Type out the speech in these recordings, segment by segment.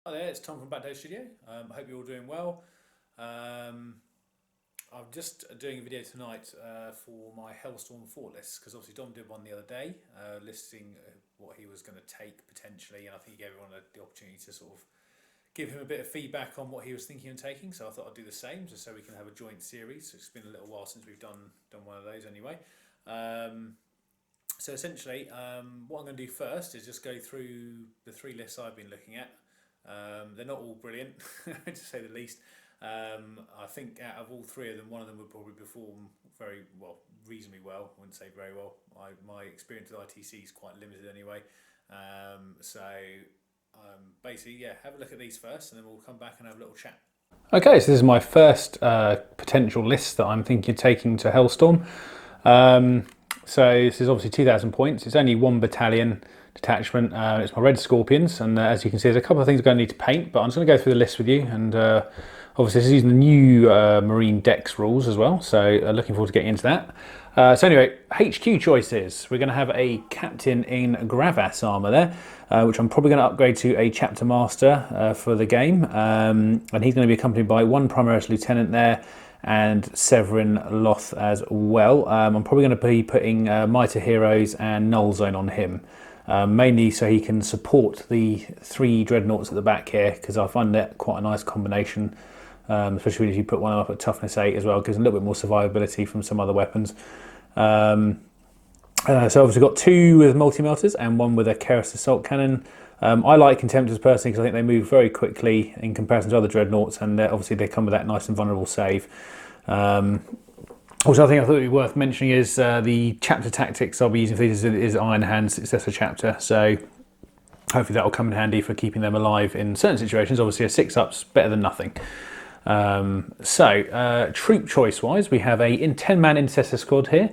Hi there, it's Tom from Blacktoad Studio. I hope you're all doing well. Um, I'm just doing a video tonight for my Hellstorm fort list because obviously Dom did one the other day listing what he was going to take potentially, and I think he gave everyone the opportunity to sort of give him a bit of feedback on what he was thinking of taking. So I thought I'd do the same just so we can have a joint series. It's been a little while since we've done one of those anyway. So essentially, what I'm going to do first is just go through the three lists I've been looking at. They're not all brilliant, to say the least. I think out of all three of them, one of them would probably perform very well, reasonably well. I wouldn't say very well. My experience with ITC is quite limited anyway. Basically, yeah, have a look at these first, and then we'll come back and have a little chat. Okay, so this is my first potential list that I'm thinking of taking to Hellstorm. So this is obviously 2,000 points. It's only one battalion detachment. It's my Red Scorpions, and as you can see, there's a couple of things I'm going to need to paint, but I'm just going to go through the list with you. And obviously, this is using the new Marine Dex rules as well, so looking forward to getting into that. So anyway, HQ choices. We're going to have a captain in Gravas armor there, which I'm probably going to upgrade to a chapter master for the game, and he's going to be accompanied by one Primaris lieutenant there, and Severin Loth as well. I'm probably going to be putting Mitre Heroes and Null Zone on him, mainly so he can support the three dreadnoughts at the back here, because I find that quite a nice combination, especially if you put one up at toughness 8 as well, gives a little bit more survivability from some other weapons. So obviously got two with multi-melters and one with a Keras assault cannon. I like Templars personally because I think they move very quickly in comparison to other dreadnoughts, and obviously they come with that nice and vulnerable save. Also, I think I thought it'd be worth mentioning is the chapter tactics I'll be using for these is Iron Hand Successor Chapter, so hopefully that will come in handy for keeping them alive in certain situations. Obviously a 6-up's better than nothing. Troop choice wise, we have a 10-man intercessor squad here.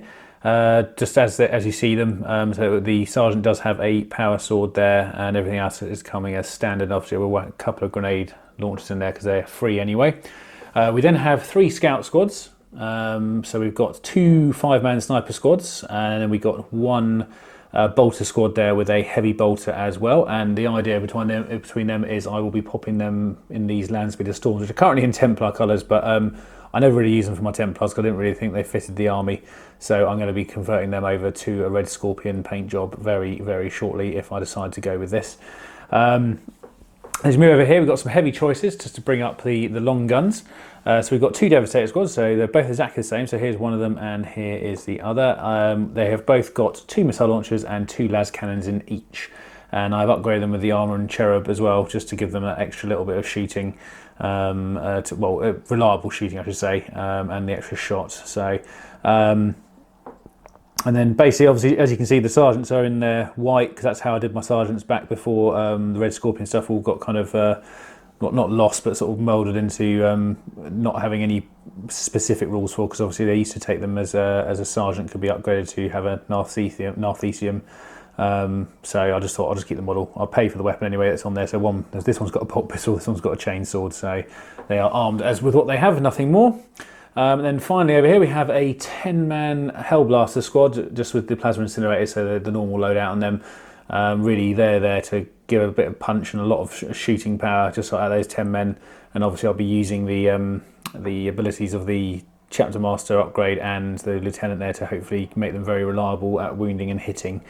Just as you see them, so the sergeant does have a power sword there, and everything else is coming as standard. Obviously, we'll whack a couple of grenade launchers in there because they're free anyway. We then have 3 scout squads. So we've got 2 5-man sniper squads, and then we got 1 bolter squad there with a heavy bolter as well. And the idea between them is I will be popping them in these land speeder storms, which are currently in Templar colours, but I never really use them for my Templars because I didn't really think they fitted the army. So I'm going to be converting them over to a Red Scorpion paint job very, very shortly if I decide to go with this. As we move over here, we've got some heavy choices just to bring up the long guns. So we've got 2 Devastator squads, so they're both exactly the same. So here's one of them and here is the other. They have both got 2 missile launchers and 2 las cannons in each. And I've upgraded them with the armour and cherub as well, just to give them that extra little bit of shooting, reliable shooting I should say, and the extra shot. So, and then basically, obviously, as you can see, the sergeants are in their white because that's how I did my sergeants back before the Red Scorpion stuff all got kind of not lost, but sort of moulded into not having any specific rules for. Because obviously they used to take them as a sergeant could be upgraded to have a narthecium. So I just thought I'll just keep the model. I'll pay for the weapon anyway that's on there. So this one's got a pulp pistol, this one's got a chainsword, so they are armed as with what they have, nothing more. And then finally over here we have a 10-man Hellblaster squad, just with the plasma incinerators, so the normal loadout on them. Really they're there to give a bit of punch and a lot of shooting power, just like those 10 men. And obviously I'll be using the abilities of the Chapter Master upgrade and the Lieutenant there to hopefully make them very reliable at wounding and hitting.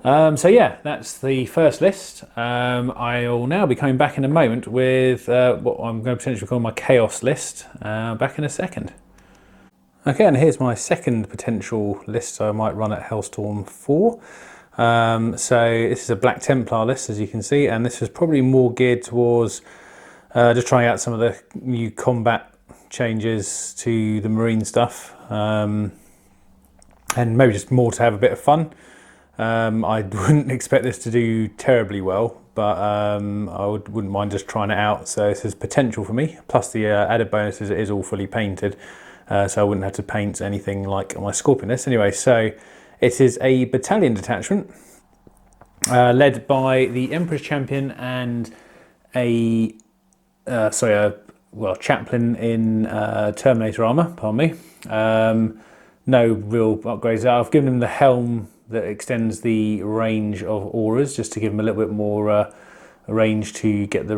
So yeah, that's the first list. I'll now be coming back in a moment with what I'm going to potentially call my Chaos list, back in a second. Okay, and here's my second potential list I might run at Hellstorm 4. So this is a Black Templar list, as you can see, and this is probably more geared towards just trying out some of the new combat changes to the Marine stuff, and maybe just more to have a bit of fun. I wouldn't expect this to do terribly well, but I wouldn't mind just trying it out. So this is potential for me. Plus the added bonus is it is all fully painted, so I wouldn't have to paint anything like my Scorpion list. Anyway, so it is a battalion detachment led by the Emperor's Champion and a chaplain in Terminator armor. Pardon me. No real upgrades. I've given him the helm that extends the range of auras just to give him a little bit more arrange to get the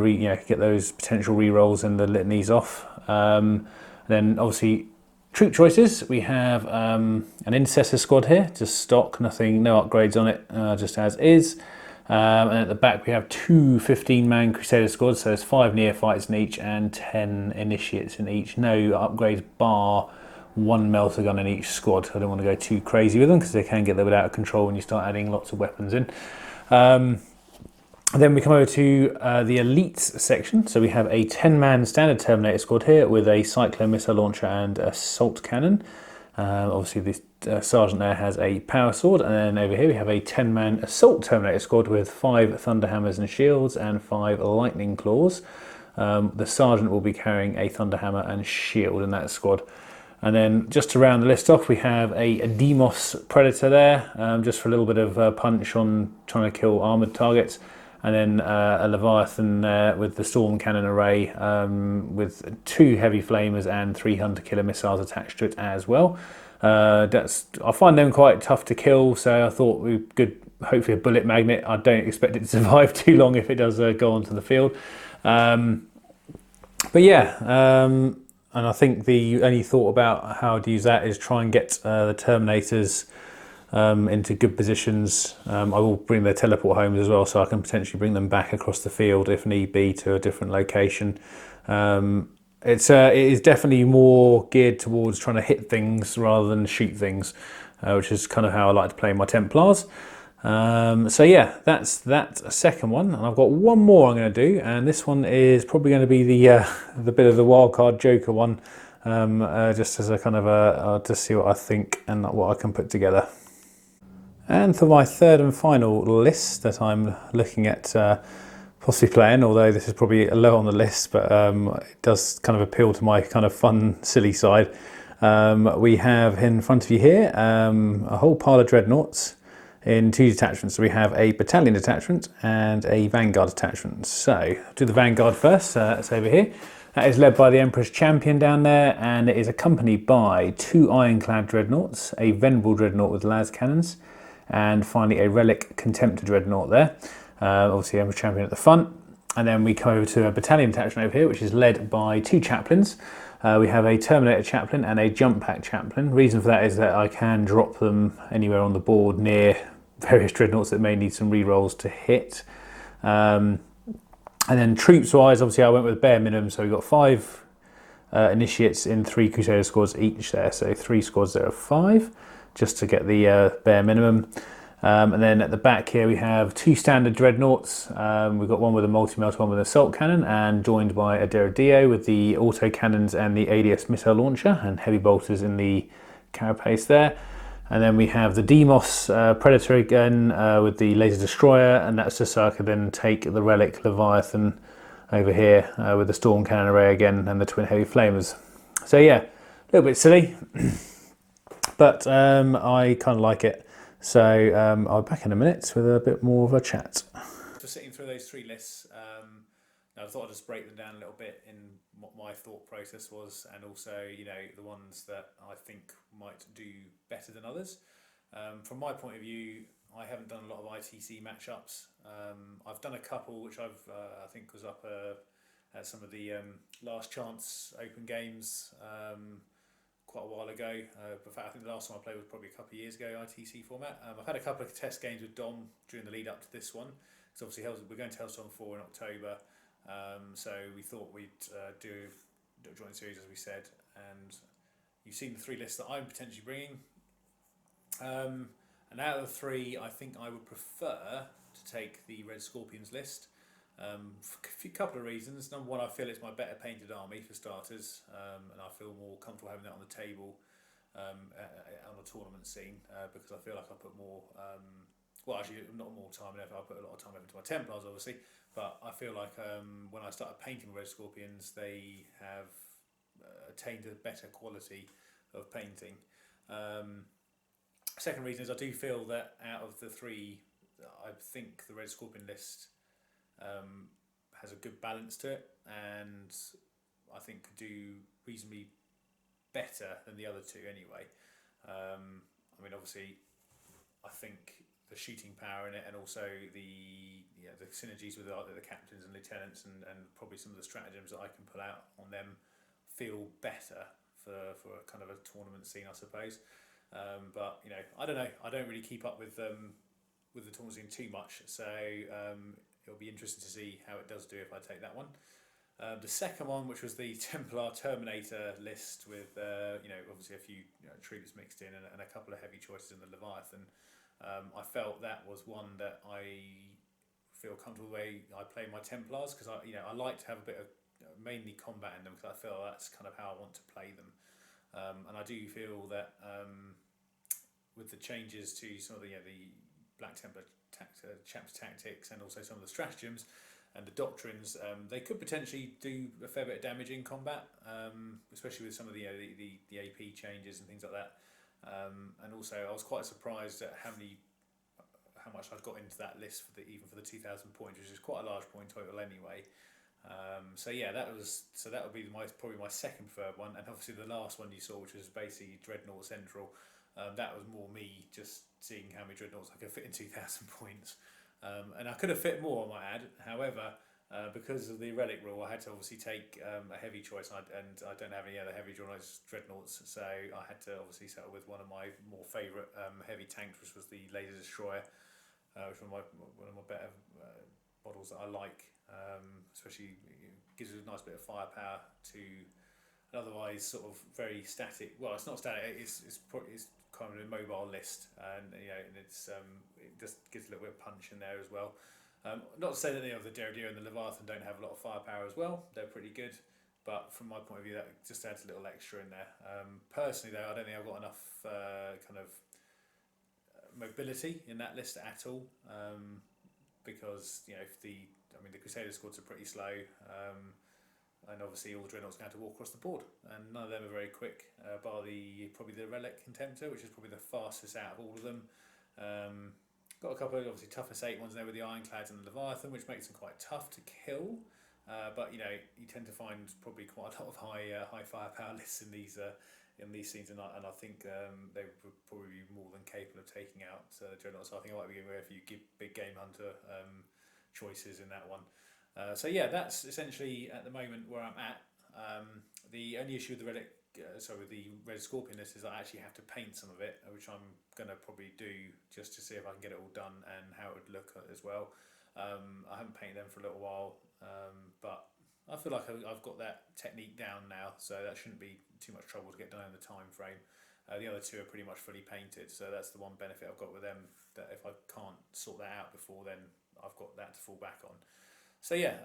get those potential re-rolls and the litanies off. Then obviously troop choices. We have an intercessor squad here, just stock, nothing, no upgrades on it, just as is. And at the back we have two 15-man Crusader squads, so there's 5 neophytes in each and 10 initiates in each. No upgrades bar 1 melter gun in each squad. I don't want to go too crazy with them because they can get a little bit out of control when you start adding lots of weapons in. Then we come over to the elites section. So we have a 10-man standard Terminator squad here with a Cyclone missile launcher and assault cannon. Obviously the sergeant there has a power sword, and then over here we have a 10-man assault Terminator squad with 5 Thunderhammers and shields and 5 lightning claws. The sergeant will be carrying a Thunderhammer and shield in that squad. And then just to round the list off, we have a Demos Predator there, just for a little bit of punch on trying to kill armoured targets. And then a Leviathan with the Storm Cannon array with 2 heavy flamers and 3 hunter killer missiles attached to it as well. I find them quite tough to kill, so I thought we could hopefully a bullet magnet. I don't expect it to survive too long if it does go onto the field. But yeah, and I think the only thought about how to use that is try and get the Terminators into good positions. I will bring their teleport homes as well, so I can potentially bring them back across the field if need be to a different location. It is definitely more geared towards trying to hit things rather than shoot things, which is kind of how I like to play my Templars. So yeah, that's that second one, and I've got one more I'm going to do, and this one is probably going to be the bit of the wildcard Joker one, just as a kind of I'll just see what I think and what I can put together. And for my third and final list that I'm looking at possibly playing, although this is probably low on the list, but it does kind of appeal to my kind of fun, silly side. We have in front of you here a whole pile of dreadnoughts in 2 detachments. So we have a battalion detachment and a vanguard detachment. So I'll do the vanguard first. It's over here. That is led by the Emperor's Champion down there, and it is accompanied by 2 ironclad dreadnoughts, a venerable dreadnought with las cannons, and finally a relic contemptor dreadnought there. Obviously Emperor's Champion at the front. And then we come over to a battalion detachment over here, which is led by 2 chaplains. We have a Terminator chaplain and a jump pack chaplain. Reason for that is that I can drop them anywhere on the board near various dreadnoughts that may need some re-rolls to hit. And then troops wise, obviously I went with bare minimum, so we've got 5 initiates in 3 Crusader squads each there, so 3 squads there of 5, just to get the bare minimum. And then at the back here we have 2 standard dreadnoughts. We've got one with a multi-melter, one with an assault cannon, and joined by a Derridio with the auto cannons and the ADS missile launcher, and heavy bolters in the carapace there. And then we have the Demos Predator again with the laser destroyer, and that's just so I could then take the relic Leviathan over here with the storm cannon array again and the twin heavy flamers. So yeah, a little bit silly, but I kind of like it. So I'll be back in a minute with a bit more of a chat. Just sitting through those 3 lists, I thought I'd just break them down a little bit in what my thought process was, and also, you know, the ones that I think might do better than others. From my point of view, I haven't done a lot of ITC matchups. I've done a couple which I think was up at some of the last chance open games quite a while ago. In fact, I think the last time I played was probably a couple of years ago, ITC format. I've had a couple of test games with Dom during the lead up to this one. So obviously we're going to Hellstorm 4 in October. So we thought we'd do a joint series, as we said, and you've seen the 3 lists that I'm potentially bringing. And out of the 3, I think I would prefer to take the Red Scorpions list for a couple of reasons. Number one, I feel it's my better painted army for starters, and I feel more comfortable having that on the table on the tournament scene because I feel like I put more. Well, actually, not more time in effort. I put a lot of time into my Templars, obviously, but I feel like when I started painting Red Scorpions, they have attained a better quality of painting. Second reason is I do feel that out of the 3, I think the Red Scorpion list has a good balance to it, and I think could do reasonably better than the other 2 anyway. I mean, obviously, I think the shooting power in it, and also the the synergies with the captains and lieutenants, and probably some of the stratagems that I can pull out on them feel better for a kind of a tournament scene, I suppose. But I don't know. I don't really keep up with the tournament scene too much, so it'll be interesting to see how it does do if I take that one. The second one, which was the Templar Terminator list with obviously a few troops mixed in, and a couple of heavy choices in the Leviathan. I felt that was one that I feel comfortable the way I play my Templars, because I like to have a bit of mainly combat in them, because I feel that's kind of how I want to play them. And I do feel that with the changes to some of the Black Templar chaps tactics, and also some of the stratagems and the doctrines, they could potentially do a fair bit of damage in combat, especially with some of the AP changes and things like that. And also, I was quite surprised at how much I'd got into that list even for the 2,000 points, which is quite a large point total anyway. So yeah, that would be probably my second preferred one, and obviously the last one you saw, which was basically Dreadnought Central. That was more me just seeing how many dreadnoughts I could fit in 2,000 points, and I could have fit more, I might add. However, because of the relic rule, I had to obviously take a heavy choice, and I don't have any other heavy dreadnoughts, so I had to obviously settle with one of my more favourite heavy tanks, which was the Laser Destroyer, which was one of my better models that I like, especially gives us a nice bit of firepower to an otherwise sort of very static. Well, it's not static. It's kind of a mobile list, and and it just gives a little bit of punch in there as well. Not to say that the Derriere and the Leviathan don't have a lot of firepower as well. They're pretty good, but from my point of view, that just adds a little extra in there. Personally, though, I don't think I've got enough kind of mobility in that list at all. Because the Crusader squads are pretty slow, and obviously all the dreadnoughts are going to walk across the board, and none of them are very quick, bar probably the Relic Contemptor, which is probably the fastest out of all of them. Got a couple of obviously toughest 8 ones there with the Ironclads and the Leviathan, which makes them quite tough to kill. But you tend to find probably quite a lot of high firepower lists in these scenes, and I think they would probably be more than capable of taking out dreadnoughts. So I think I might be giving away a few big game hunter choices in that one. So yeah, that's essentially at the moment where I'm at. The only issue with the Relic, with the Red Scorpion list, is I actually have to paint some of it, which I'm going to probably do just to see if I can get it all done and how it would look as well. I haven't painted them for a little while, but I feel like I've got that technique down now, so that shouldn't be too much trouble to get done in the time frame. The other two are pretty much fully painted, so that's the one benefit I've got with them, that if I can't sort that out before then, I've got that to fall back on. So yeah,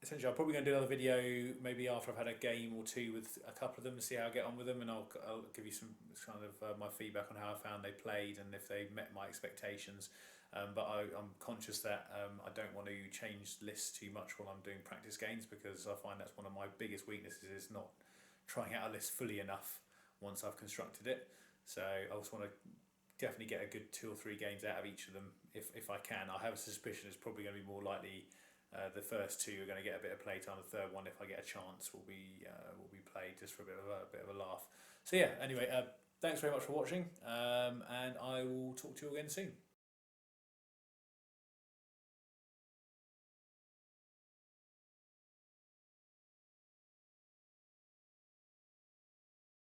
essentially I'm probably going to do another video maybe after I've had a game or two with a couple of them to see how I get on with them, and I'll give you some kind of my feedback on how I found they played and if they met my expectations. But I'm conscious that I don't want to change lists too much while I'm doing practice games, because I find that's one of my biggest weaknesses, is not trying out a list fully enough once I've constructed it. So I just want to definitely get a good 2 or 3 games out of each of them if I can. I have a suspicion it's probably going to be more likely the first 2 are going to get a bit of playtime. The third one, if I get a chance, will be played just for a bit of a laugh. So yeah. Anyway, thanks very much for watching, and I will talk to you again soon.